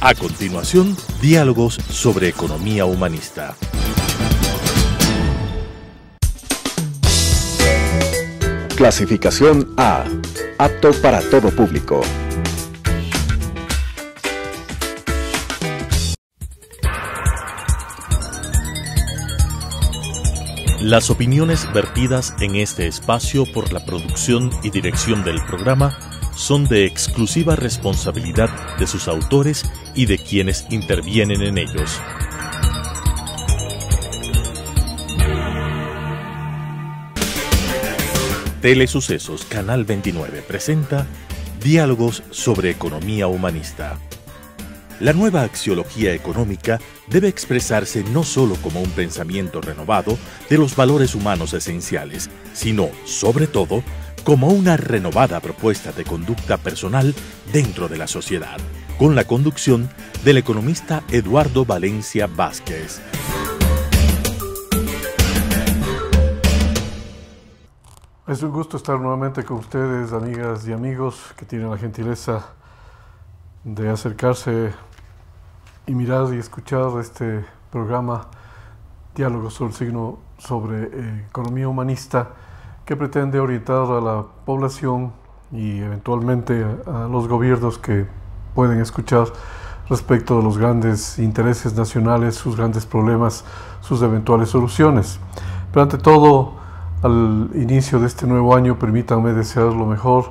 A continuación, diálogos sobre economía humanista. Clasificación A. Apto para todo público. Las opiniones vertidas en este espacio por la producción y dirección del programa son de exclusiva responsabilidad de sus autores y de quienes intervienen en ellos. Telesucesos Canal 29 presenta Diálogos sobre economía humanista. La nueva axiología económica debe expresarse no solo como un pensamiento renovado de los valores humanos esenciales, sino, sobre todo, como una renovada propuesta de conducta personal dentro de la sociedad, con la conducción del economista Eduardo Valencia Vázquez. Es un gusto estar nuevamente con ustedes, amigas y amigos, que tienen la gentileza de acercarse y mirar y escuchar este programa Diálogos sobre economía humanista, que pretende orientar a la población y eventualmente a los gobiernos que pueden escuchar respecto de los grandes intereses nacionales, sus grandes problemas, sus eventuales soluciones. Pero ante todo, al inicio de este nuevo año, permítanme desear lo mejor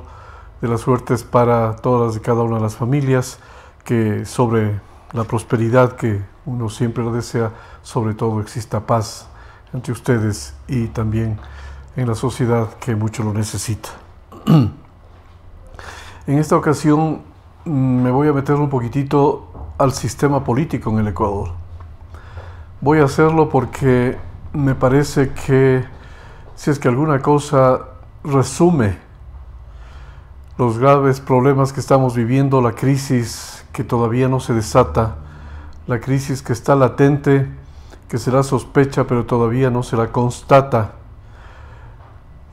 de las suertes para todas y cada una de las familias, que sobre la prosperidad que uno siempre lo desea, sobre todo exista paz entre ustedes y también en la sociedad que mucho lo necesita. En esta ocasión me voy a meter un poquitito al sistema político en el Ecuador. Voy a hacerlo porque me parece que si es que alguna cosa resume los graves problemas que estamos viviendo, la crisis que todavía no se desata, la crisis que está latente, que se la sospecha pero todavía no se la constata.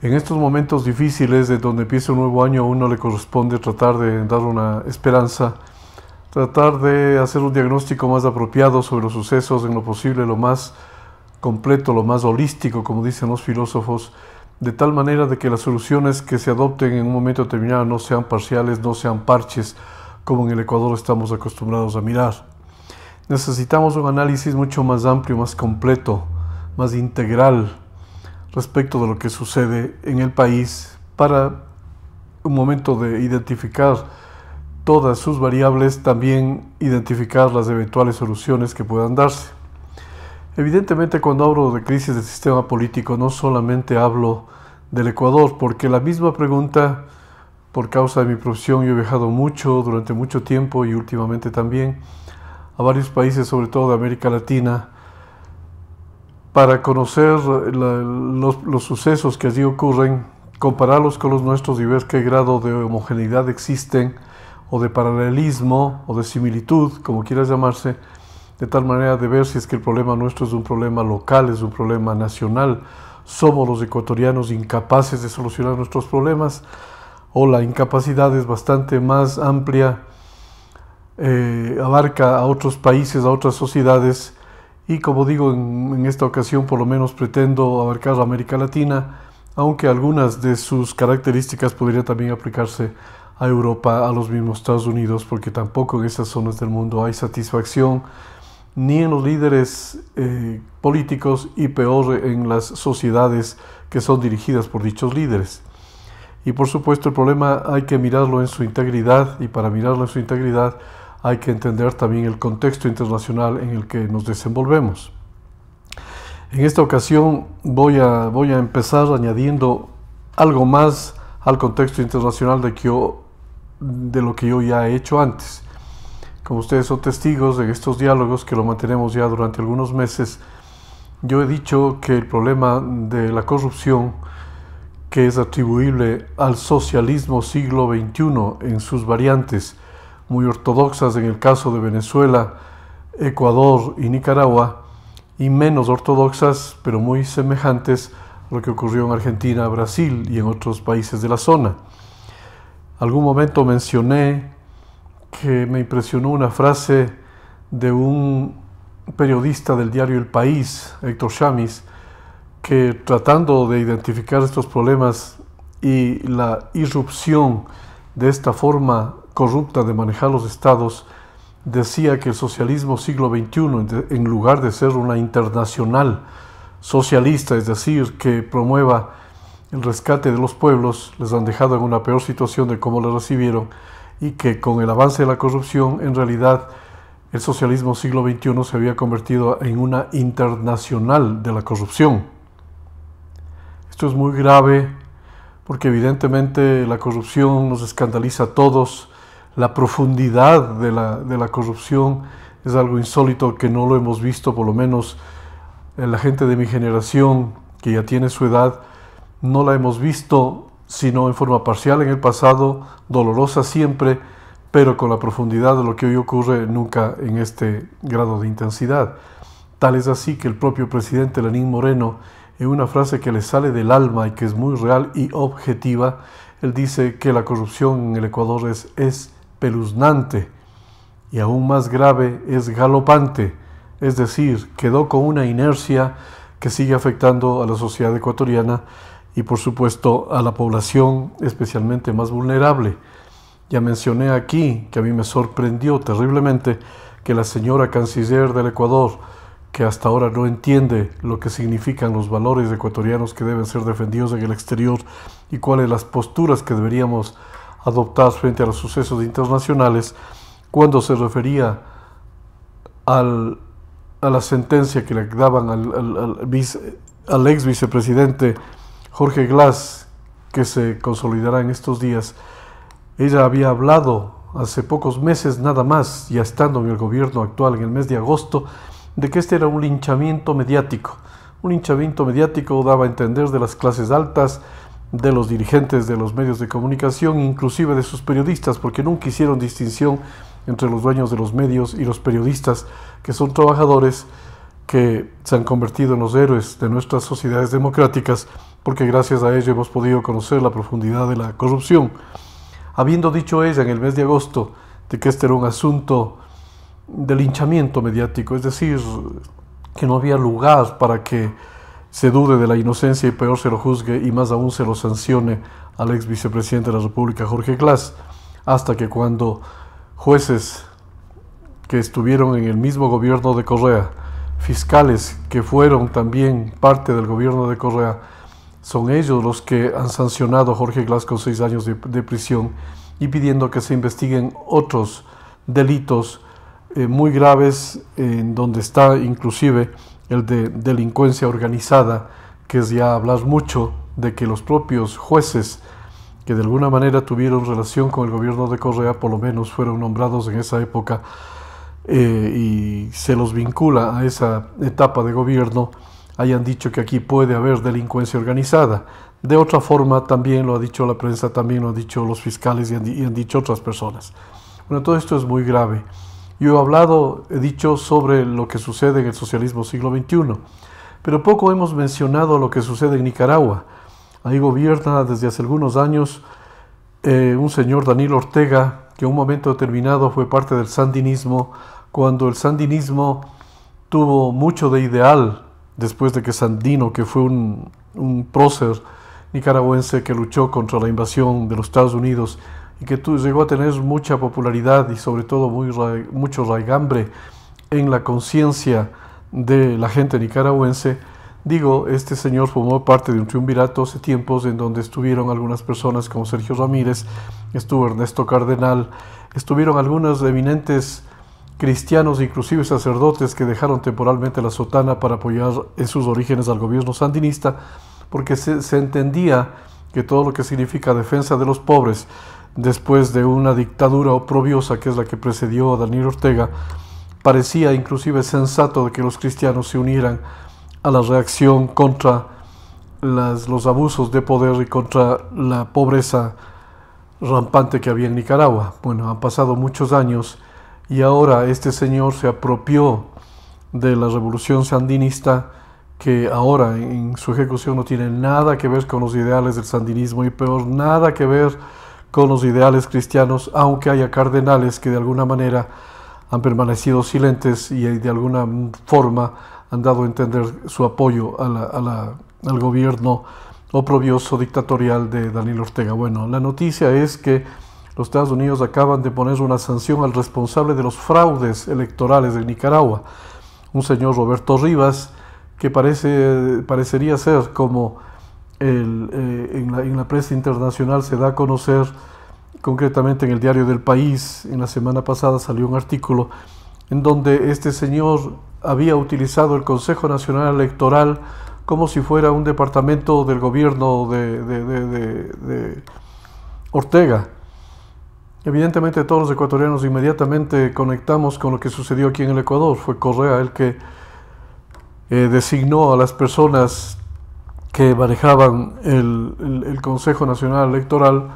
En estos momentos difíciles de donde empieza un nuevo año, a uno le corresponde tratar de dar una esperanza, tratar de hacer un diagnóstico más apropiado sobre los sucesos, en lo posible lo más completo, lo más holístico, como dicen los filósofos, de tal manera de que las soluciones que se adopten en un momento determinado no sean parciales, no sean parches, como en el Ecuador estamos acostumbrados a mirar. Necesitamos un análisis mucho más amplio, más completo, más integral respecto de lo que sucede en el país, para un momento de identificar todas sus variables, también identificar las eventuales soluciones que puedan darse. Evidentemente, cuando hablo de crisis del sistema político, no solamente hablo del Ecuador, porque la misma pregunta, por causa de mi profesión, yo he viajado mucho, durante mucho tiempo y últimamente también, a varios países, sobre todo de América Latina, para conocer los sucesos que allí ocurren, compararlos con los nuestros y ver qué grado de homogeneidad existen, o de paralelismo, o de similitud, como quieras llamarse, de tal manera de ver si es que el problema nuestro es un problema local, es un problema nacional, somos los ecuatorianos incapaces de solucionar nuestros problemas, o la incapacidad es bastante más amplia, abarca a otros países, a otras sociedades, y como digo, en esta ocasión por lo menos pretendo abarcar a América Latina, aunque algunas de sus características podrían también aplicarse a Europa, a los mismos Estados Unidos, porque tampoco en esas zonas del mundo hay satisfacción ni en los líderes políticos, y peor en las sociedades que son dirigidas por dichos líderes. Y por supuesto el problema hay que mirarlo en su integridad, y para mirarlo en su integridad hay que entender también el contexto internacional en el que nos desenvolvemos. En esta ocasión voy a empezar añadiendo algo más al contexto internacional de lo que yo ya he hecho antes. Como ustedes son testigos de estos diálogos, que lo mantenemos ya durante algunos meses, yo he dicho que el problema de la corrupción, que es atribuible al socialismo siglo XXI en sus variantes, muy ortodoxas en el caso de Venezuela, Ecuador y Nicaragua, y menos ortodoxas, pero muy semejantes a lo que ocurrió en Argentina, Brasil y en otros países de la zona. Algún momento mencioné que me impresionó una frase de un periodista del diario El País, Héctor Chamis, que tratando de identificar estos problemas y la irrupción de esta forma corrupta de manejar los estados, decía que el socialismo siglo XXI, en lugar de ser una internacional socialista, es decir, que promueva el rescate de los pueblos, les han dejado en una peor situación de cómo lo recibieron, y que con el avance de la corrupción, en realidad, el socialismo siglo XXI se había convertido en una internacional de la corrupción. Esto es muy grave porque evidentemente la corrupción nos escandaliza a todos. La profundidad de la corrupción es algo insólito que no lo hemos visto, por lo menos la gente de mi generación, que ya tiene su edad, no la hemos visto sino en forma parcial en el pasado, dolorosa siempre, pero con la profundidad de lo que hoy ocurre nunca en este grado de intensidad. Tal es así que el propio presidente Lenín Moreno, en una frase que le sale del alma y que es muy real y objetiva, él dice que la corrupción en el Ecuador es espeluznante y aún más grave, es galopante, es decir, quedó con una inercia que sigue afectando a la sociedad ecuatoriana y por supuesto a la población especialmente más vulnerable. Ya mencioné aquí que a mí me sorprendió terriblemente que la señora canciller del Ecuador, que hasta ahora no entiende lo que significan los valores ecuatorianos que deben ser defendidos en el exterior y cuáles las posturas que deberíamos adoptar frente a los sucesos internacionales, cuando se refería a la sentencia que le daban al ex vicepresidente Jorge Glass, que se consolidará en estos días. Ella había hablado hace pocos meses nada más, ya estando en el gobierno actual en el mes de agosto, de que este era un linchamiento mediático. Un linchamiento mediático daba a entender de las clases altas, de los dirigentes de los medios de comunicación, inclusive de sus periodistas, porque nunca hicieron distinción entre los dueños de los medios y los periodistas, que son trabajadores que se han convertido en los héroes de nuestras sociedades democráticas, porque gracias a ello hemos podido conocer la profundidad de la corrupción. Habiendo dicho ella en el mes de agosto de que este era un asunto de linchamiento mediático, es decir, que no había lugar para que se dude de la inocencia y peor se lo juzgue y más aún se lo sancione al ex vicepresidente de la República, Jorge Glass, hasta que cuando jueces que estuvieron en el mismo gobierno de Correa, fiscales que fueron también parte del gobierno de Correa, son ellos los que han sancionado a Jorge Glass con 6 años de prisión y pidiendo que se investiguen otros delitos muy graves, en donde está inclusive el de delincuencia organizada, que es ya hablar mucho de que los propios jueces que de alguna manera tuvieron relación con el gobierno de Correa, por lo menos fueron nombrados en esa época, y se los vincula a esa etapa de gobierno, hayan dicho que aquí puede haber delincuencia organizada. De otra forma, también lo ha dicho la prensa, también lo han dicho los fiscales y han dicho otras personas. Bueno, todo esto es muy grave. Yo he dicho sobre lo que sucede en el socialismo siglo XXI, pero poco hemos mencionado lo que sucede en Nicaragua. Ahí gobierna desde hace algunos años un señor Daniel Ortega, que en un momento determinado fue parte del sandinismo, cuando el sandinismo tuvo mucho de ideal, después de que Sandino, que fue un prócer nicaragüense que luchó contra la invasión de los Estados Unidos y que llegó a tener mucha popularidad y sobre todo mucho raigambre en la conciencia de la gente nicaragüense, este señor formó parte de un triunvirato hace tiempos en donde estuvieron algunas personas como Sergio Ramírez, estuvo Ernesto Cardenal, estuvieron algunos eminentes cristianos, inclusive sacerdotes, que dejaron temporalmente la sotana para apoyar en sus orígenes al gobierno sandinista, porque se entendía que todo lo que significa defensa de los pobres después de una dictadura oprobiosa, que es la que precedió a Daniel Ortega, parecía inclusive sensato de que los cristianos se unieran a la reacción contra los abusos de poder y contra la pobreza rampante que había en Nicaragua. Bueno, han pasado muchos años y ahora este señor se apropió de la revolución sandinista, que ahora en su ejecución no tiene nada que ver con los ideales del sandinismo y peor, nada que ver con los ideales cristianos, aunque haya cardenales que de alguna manera han permanecido silentes y de alguna forma han dado a entender su apoyo al gobierno oprobioso dictatorial de Daniel Ortega. Bueno, la noticia es que los Estados Unidos acaban de poner una sanción al responsable de los fraudes electorales de Nicaragua, un señor Roberto Rivas, que parecería ser como en la prensa internacional se da a conocer, concretamente en el diario del País. En la semana pasada salió un artículo en donde este señor había utilizado el Consejo Nacional Electoral como si fuera un departamento del gobierno de Ortega. Evidentemente todos los ecuatorianos inmediatamente conectamos con lo que sucedió aquí en el Ecuador. Fue Correa el que designó a las personas que manejaban el Consejo Nacional Electoral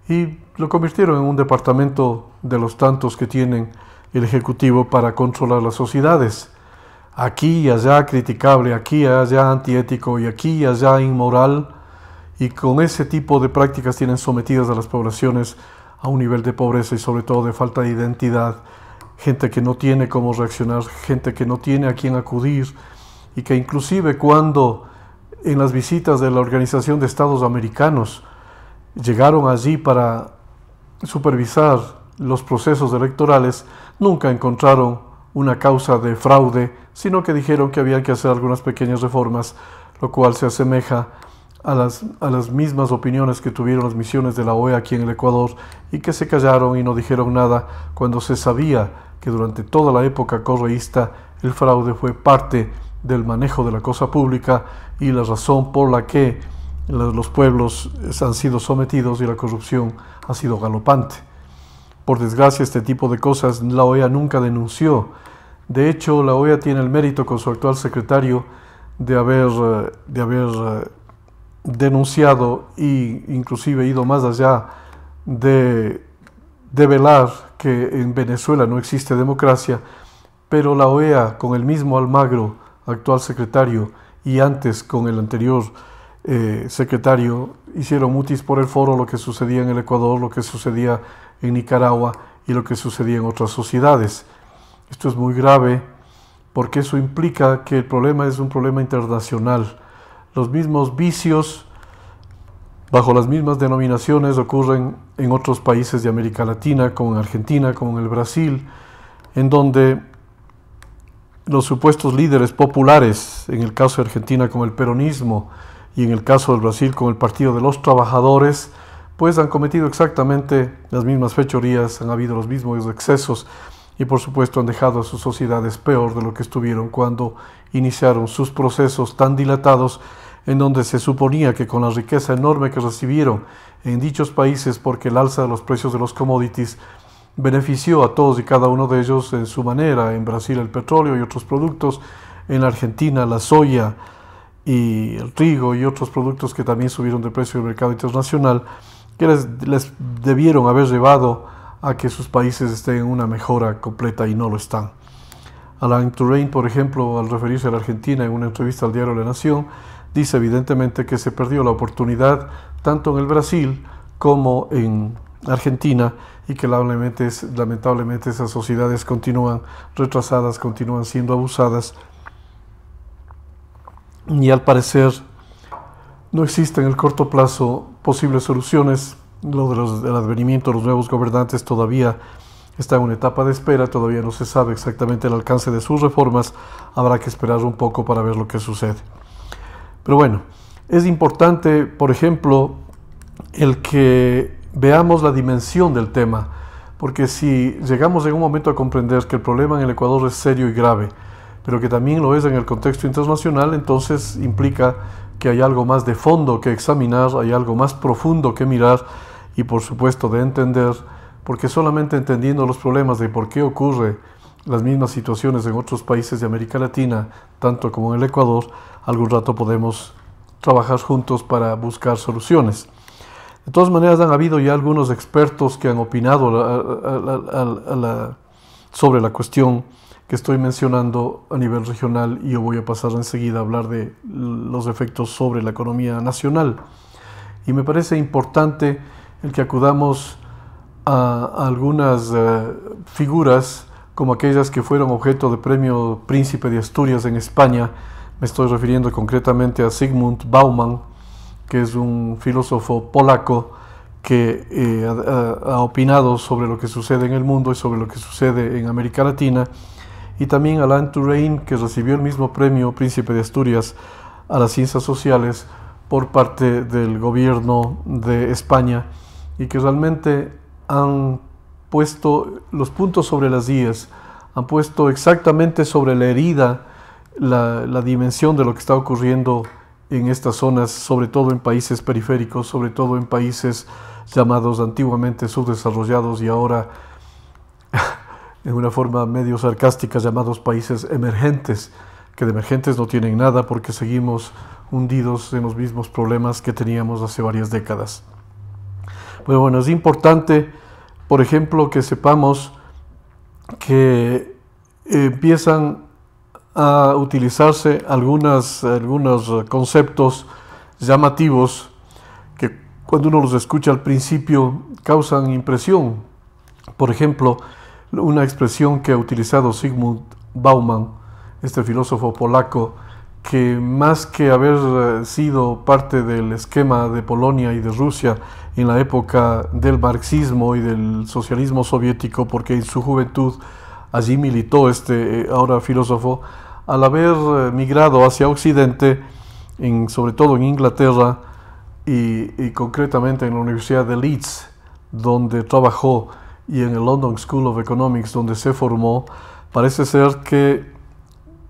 y lo convirtieron en un departamento de los tantos que tienen el Ejecutivo para controlar las sociedades. Aquí y allá criticable, aquí y allá antiético y aquí y allá inmoral, y con ese tipo de prácticas tienen sometidas a las poblaciones a un nivel de pobreza y sobre todo de falta de identidad, gente que no tiene cómo reaccionar, gente que no tiene a quién acudir, y que inclusive cuando en las visitas de la Organización de Estados Americanos llegaron allí para supervisar los procesos electorales, nunca encontraron una causa de fraude, sino que dijeron que había que hacer algunas pequeñas reformas, lo cual se asemeja a las mismas opiniones que tuvieron las misiones de la OEA aquí en el Ecuador y que se callaron y no dijeron nada cuando se sabía que durante toda la época correísta el fraude fue parte del manejo de la cosa pública y la razón por la que los pueblos han sido sometidos y la corrupción ha sido galopante. Por desgracia, este tipo de cosas la OEA nunca denunció. De hecho, la OEA tiene el mérito con su actual secretario de haber denunciado e inclusive ido más allá de develar que en Venezuela no existe democracia, pero la OEA con el mismo Almagro, actual secretario, y antes con el anterior secretario, hicieron mutis por el foro lo que sucedía en el Ecuador, lo que sucedía en Nicaragua y lo que sucedía en otras sociedades. Esto es muy grave porque eso implica que el problema es un problema internacional. Los mismos vicios, bajo las mismas denominaciones, ocurren en otros países de América Latina, como en Argentina, como en el Brasil, en donde los supuestos líderes populares, en el caso de Argentina con el peronismo y en el caso del Brasil con el Partido de los Trabajadores, pues han cometido exactamente las mismas fechorías, han habido los mismos excesos y por supuesto han dejado a sus sociedades peor de lo que estuvieron cuando iniciaron sus procesos tan dilatados, en donde se suponía que con la riqueza enorme que recibieron en dichos países, porque el alza de los precios de los commodities benefició a todos y cada uno de ellos en su manera. En Brasil el petróleo y otros productos, en Argentina la soya y el trigo y otros productos que también subieron de precio en el mercado internacional, que les debieron haber llevado a que sus países estén en una mejora completa y no lo están. Alain Touraine, por ejemplo, al referirse a la Argentina en una entrevista al diario La Nación, dice evidentemente que se perdió la oportunidad tanto en el Brasil como en Argentina y que lamentablemente esas sociedades continúan retrasadas, continúan siendo abusadas y al parecer no existen en el corto plazo posibles soluciones. Lo del advenimiento de los nuevos gobernantes todavía está en una etapa de espera, todavía no se sabe exactamente el alcance de sus reformas, habrá que esperar un poco para ver lo que sucede. Pero bueno, es importante, por ejemplo, el que veamos la dimensión del tema, porque si llegamos en un momento a comprender que el problema en el Ecuador es serio y grave, pero que también lo es en el contexto internacional, entonces implica que hay algo más de fondo que examinar, hay algo más profundo que mirar y por supuesto de entender, porque solamente entendiendo los problemas de por qué ocurre las mismas situaciones en otros países de América Latina, tanto como en el Ecuador, algún rato podemos trabajar juntos para buscar soluciones. De todas maneras, han habido ya algunos expertos que han opinado sobre la cuestión que estoy mencionando a nivel regional y yo voy a pasar enseguida a hablar de los efectos sobre la economía nacional. Y me parece importante el que acudamos a algunas figuras como aquellas que fueron objeto de premio Príncipe de Asturias en España. Me estoy refiriendo concretamente a Zygmunt Bauman, que es un filósofo polaco que ha opinado sobre lo que sucede en el mundo y sobre lo que sucede en América Latina, y también Alain Touraine, que recibió el mismo premio Príncipe de Asturias a las ciencias sociales por parte del gobierno de España, y que realmente han puesto los puntos sobre las íes, han puesto exactamente sobre la herida la dimensión de lo que está ocurriendo en estas zonas, sobre todo en países periféricos, sobre todo en países llamados antiguamente subdesarrollados y ahora, en una forma medio sarcástica, llamados países emergentes, que de emergentes no tienen nada porque seguimos hundidos en los mismos problemas que teníamos hace varias décadas. Pero bueno, es importante, por ejemplo, que sepamos que empiezan a utilizarse algunos conceptos llamativos que cuando uno los escucha al principio causan impresión. Por ejemplo, una expresión que ha utilizado Zygmunt Bauman, este filósofo polaco, que más que haber sido parte del esquema de Polonia y de Rusia en la época del marxismo y del socialismo soviético, porque en su juventud allí militó ahora filósofo, al haber migrado hacia Occidente, sobre todo en Inglaterra y concretamente en la Universidad de Leeds, donde trabajó, y en el London School of Economics, donde se formó, parece ser que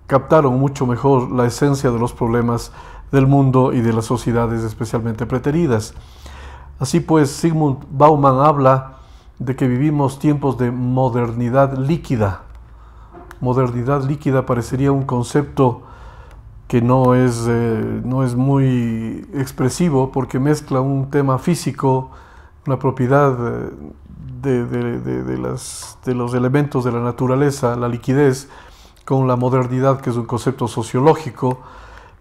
captaron mucho mejor la esencia de los problemas del mundo y de las sociedades especialmente preteridas. Así pues, Zygmunt Bauman habla de que vivimos tiempos de modernidad líquida. Modernidad líquida parecería un concepto que no es muy expresivo, porque mezcla un tema físico, una propiedad de los elementos de la naturaleza, la liquidez, con la modernidad, que es un concepto sociológico,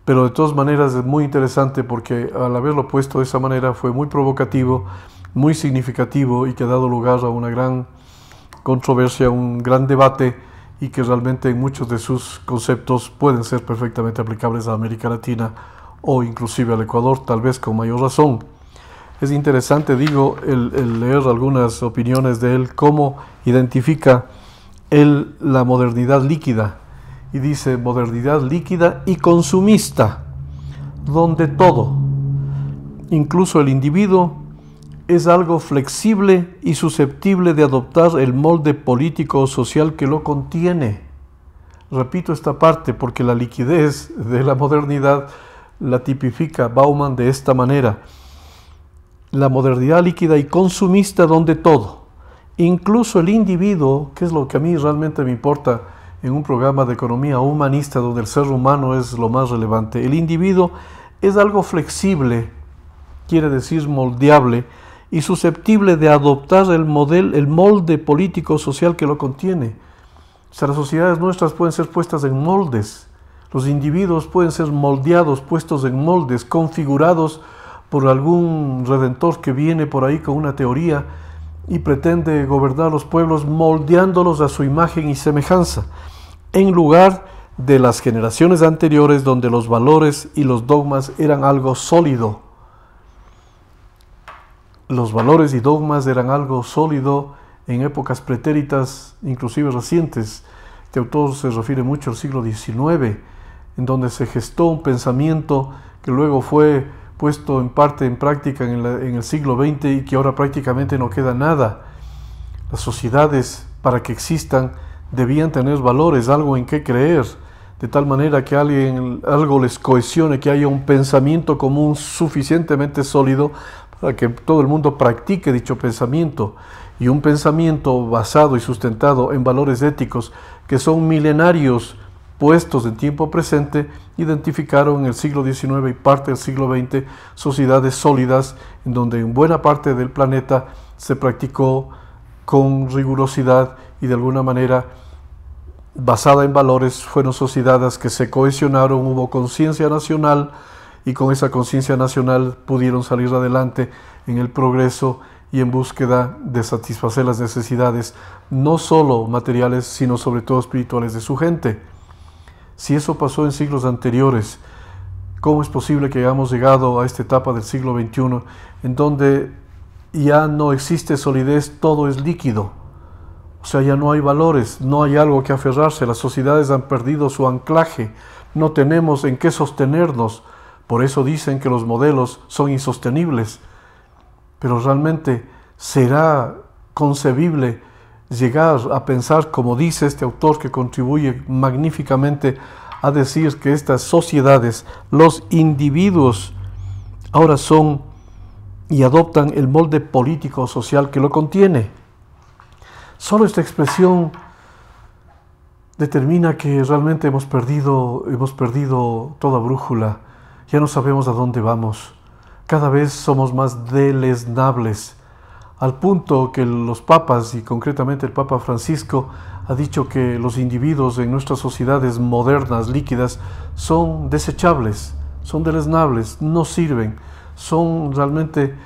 pero de todas maneras es muy interesante porque al haberlo puesto de esa manera fue muy provocativo, muy significativo, y que ha dado lugar a una gran controversia, un gran debate, y que realmente muchos de sus conceptos pueden ser perfectamente aplicables a América Latina o inclusive al Ecuador, tal vez con mayor razón. Es interesante, digo, el leer algunas opiniones de él, cómo identifica él la modernidad líquida, y dice: modernidad líquida y consumista, donde todo, incluso el individuo, es algo flexible y susceptible de adoptar el molde político o social que lo contiene. Repito esta parte porque la liquidez de la modernidad la tipifica Bauman de esta manera: la modernidad líquida y consumista, donde todo, incluso el individuo, que es lo que a mí realmente me importa en un programa de economía humanista donde el ser humano es lo más relevante, el individuo es algo flexible, quiere decir moldeable, y susceptible de adoptar el molde político-social que lo contiene. O sea, las sociedades nuestras pueden ser puestas en moldes, los individuos pueden ser moldeados, puestos en moldes, configurados por algún redentor que viene por ahí con una teoría y pretende gobernar los pueblos moldeándolos a su imagen y semejanza, en lugar de las generaciones anteriores donde los valores y los dogmas eran algo sólido. Los valores y dogmas eran algo sólido en épocas pretéritas, inclusive recientes. Este autor se refiere mucho al siglo XIX, en donde se gestó un pensamiento que luego fue puesto en parte en práctica en el siglo XX y que ahora prácticamente no queda nada. Las sociedades, para que existan, debían tener valores, algo en qué creer, de tal manera que algo les cohesione, que haya un pensamiento común suficientemente sólido para que todo el mundo practique dicho pensamiento, y un pensamiento basado y sustentado en valores éticos que son milenarios, puestos en tiempo presente, identificaron en el siglo XIX y parte del siglo XX sociedades sólidas en donde en buena parte del planeta se practicó con rigurosidad y de alguna manera basada en valores. Fueron sociedades que se cohesionaron, hubo conciencia nacional, y con esa conciencia nacional pudieron salir adelante en el progreso y en búsqueda de satisfacer las necesidades, no solo materiales, sino sobre todo espirituales de su gente. Si eso pasó en siglos anteriores, ¿cómo es posible que hayamos llegado a esta etapa del siglo XXI en donde ya no existe solidez, todo es líquido? O sea, ya no hay valores, no hay algo que aferrarse, las sociedades han perdido su anclaje, no tenemos en qué sostenernos. Por eso dicen que los modelos son insostenibles. Pero realmente, ¿será concebible llegar a pensar, como dice este autor que contribuye magníficamente a decir que estas sociedades, los individuos, ahora son y adoptan el molde político o social que lo contiene? Solo esta expresión determina que realmente hemos perdido toda brújula. Ya no sabemos a dónde vamos. Cada vez somos más deleznables, al punto que los papas, y concretamente el Papa Francisco, ha dicho que los individuos en nuestras sociedades modernas, líquidas, son desechables, son deleznables, no sirven, son realmente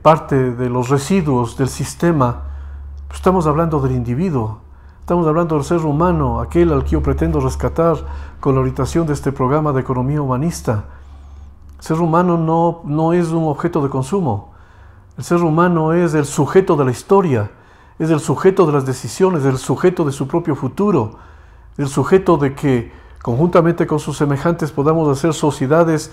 parte de los residuos del sistema. Estamos hablando del individuo, estamos hablando del ser humano, aquel al que yo pretendo rescatar con la orientación de este programa de economía humanista. El ser humano no es un objeto de consumo. El ser humano es el sujeto de la historia, es el sujeto de las decisiones, el sujeto de su propio futuro, el sujeto de que conjuntamente con sus semejantes podamos hacer sociedades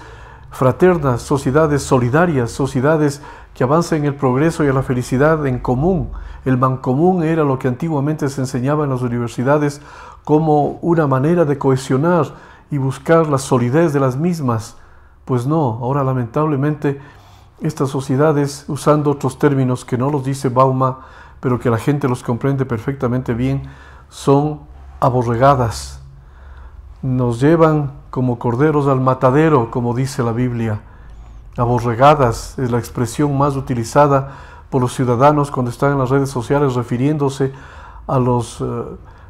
fraternas, sociedades solidarias, sociedades que avancen en el progreso y a la felicidad en común. El mancomún era lo que antiguamente se enseñaba en las universidades como una manera de cohesionar y buscar la solidez de las mismas. Pues no, ahora lamentablemente estas sociedades, usando otros términos que no los dice Bauma, pero que la gente los comprende perfectamente bien, son aborregadas. Nos llevan como corderos al matadero, como dice la Biblia. Aborregadas es la expresión más utilizada por los ciudadanos cuando están en las redes sociales refiriéndose a los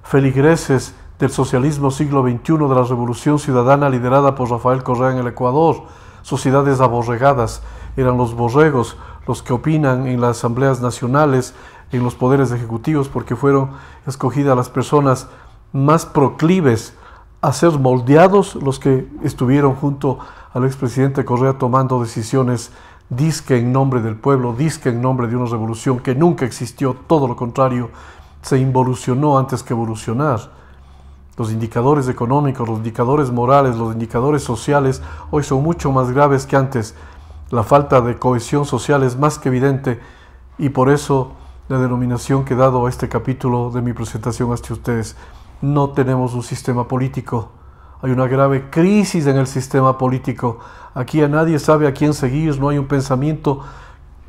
feligreses del socialismo siglo XXI, de la revolución ciudadana liderada por Rafael Correa en el Ecuador. Sociedades aborregadas, eran los borregos los que opinan en las asambleas nacionales, en los poderes ejecutivos, porque fueron escogidas las personas más proclives a ser moldeados, los que estuvieron junto al expresidente Correa tomando decisiones dizque en nombre del pueblo, dizque en nombre de una revolución que nunca existió, todo lo contrario, se involucionó antes que evolucionar. Los indicadores económicos, los indicadores morales, los indicadores sociales hoy son mucho más graves que antes. La falta de cohesión social es más que evidente y por eso la denominación que he dado a este capítulo de mi presentación hacia ustedes: no tenemos un sistema político. Hay una grave crisis en el sistema político. Aquí a nadie sabe a quién seguir, no hay un pensamiento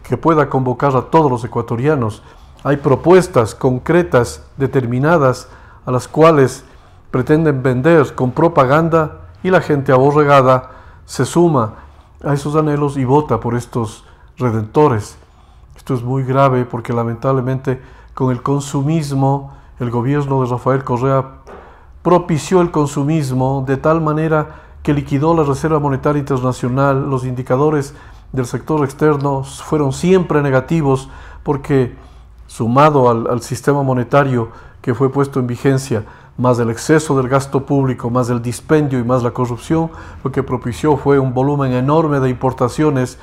que pueda convocar a todos los ecuatorianos. Hay propuestas concretas, determinadas, a las cuales pretenden vender con propaganda y la gente aborregada se suma a esos anhelos y vota por estos redentores. Esto es muy grave porque lamentablemente con el consumismo, el gobierno de Rafael Correa propició el consumismo de tal manera que liquidó la Reserva Monetaria Internacional. Los indicadores del sector externo fueron siempre negativos porque, sumado al sistema monetario que fue puesto en vigencia, más el exceso del gasto público, más el dispendio y más la corrupción, lo que propició fue un volumen enorme de importaciones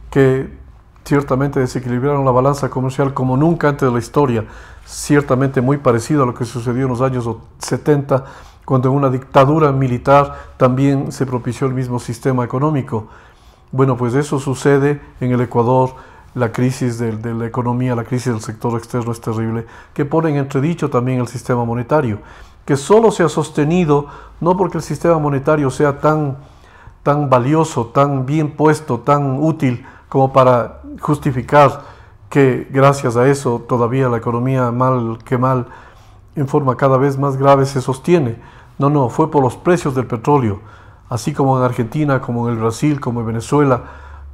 que ciertamente desequilibraron la balanza comercial como nunca antes de la historia, ciertamente muy parecido a lo que sucedió en los años 70, cuando en una dictadura militar también se propició el mismo sistema económico. Bueno, pues eso sucede en el Ecuador. La crisis de la economía, la crisis del sector externo es terrible, que pone en entredicho también el sistema monetario, que solo se ha sostenido, no porque el sistema monetario sea tan valioso, tan bien puesto, tan útil, como para justificar que gracias a eso todavía la economía mal que mal, en forma cada vez más grave, se sostiene. No, fue por los precios del petróleo, así como en Argentina, como en el Brasil, como en Venezuela,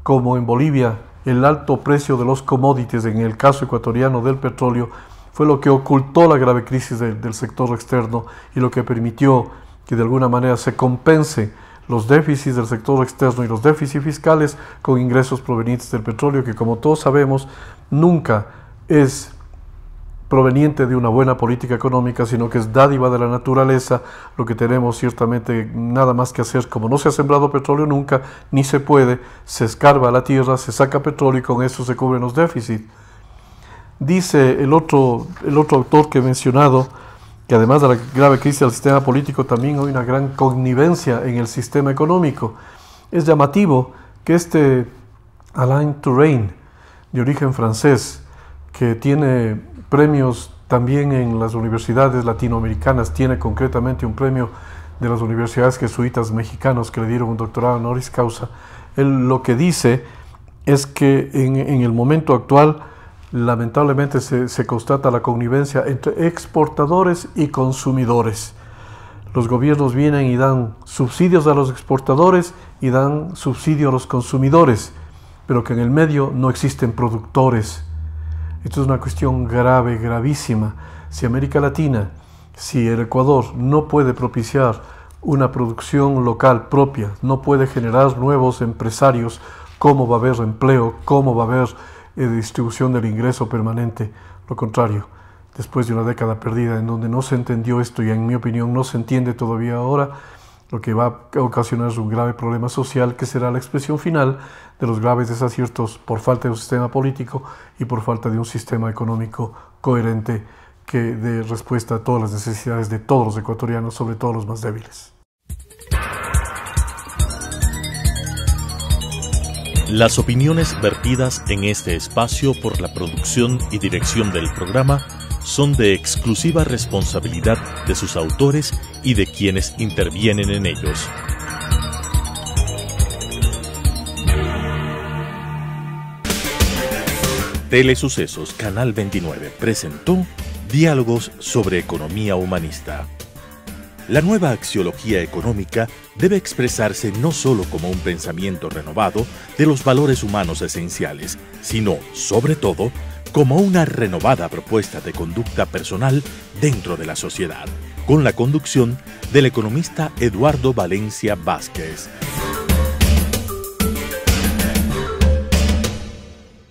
como en Bolivia. El alto precio de los commodities, en el caso ecuatoriano del petróleo, fue lo que ocultó la grave crisis del sector externo y lo que permitió que de alguna manera se compense los déficits del sector externo y los déficits fiscales con ingresos provenientes del petróleo, que como todos sabemos nunca es proveniente de una buena política económica, sino que es dádiva de la naturaleza. Lo que tenemos ciertamente nada más que hacer, como no se ha sembrado petróleo nunca, ni se puede, se escarba la tierra, se saca petróleo y con eso se cubren los déficits. Dice el otro autor que he mencionado, que además de la grave crisis del sistema político, también hay una gran connivencia en el sistema económico. Es llamativo que Alain Touraine, de origen francés, que tiene premios también en las universidades latinoamericanas, tiene concretamente un premio de las universidades jesuitas mexicanos que le dieron un doctorado honoris causa. Él lo que dice es que en el momento actual lamentablemente se constata la connivencia entre exportadores y consumidores. Los gobiernos vienen y dan subsidios a los exportadores y dan subsidio a los consumidores, pero que en el medio no existen productores. Esto es una cuestión grave, gravísima. Si América Latina, si el Ecuador no puede propiciar una producción local propia, no puede generar nuevos empresarios, ¿cómo va a haber empleo? ¿Cómo va a haber distribución del ingreso permanente? Lo contrario, después de una década perdida en donde no se entendió esto y en mi opinión no se entiende todavía ahora, lo que va a ocasionar es un grave problema social que será la expresión final de los graves desaciertos por falta de un sistema político y por falta de un sistema económico coherente que dé respuesta a todas las necesidades de todos los ecuatorianos, sobre todo los más débiles. Las opiniones vertidas en este espacio por la producción y dirección del programa son de exclusiva responsabilidad de sus autores y de quienes intervienen en ellos. Telesucesos Canal 29 presentó Diálogos sobre Economía Humanista. La nueva axiología económica debe expresarse no solo como un pensamiento renovado de los valores humanos esenciales, sino, sobre todo, como una renovada propuesta de conducta personal dentro de la sociedad, con la conducción del economista Eduardo Valencia Vázquez.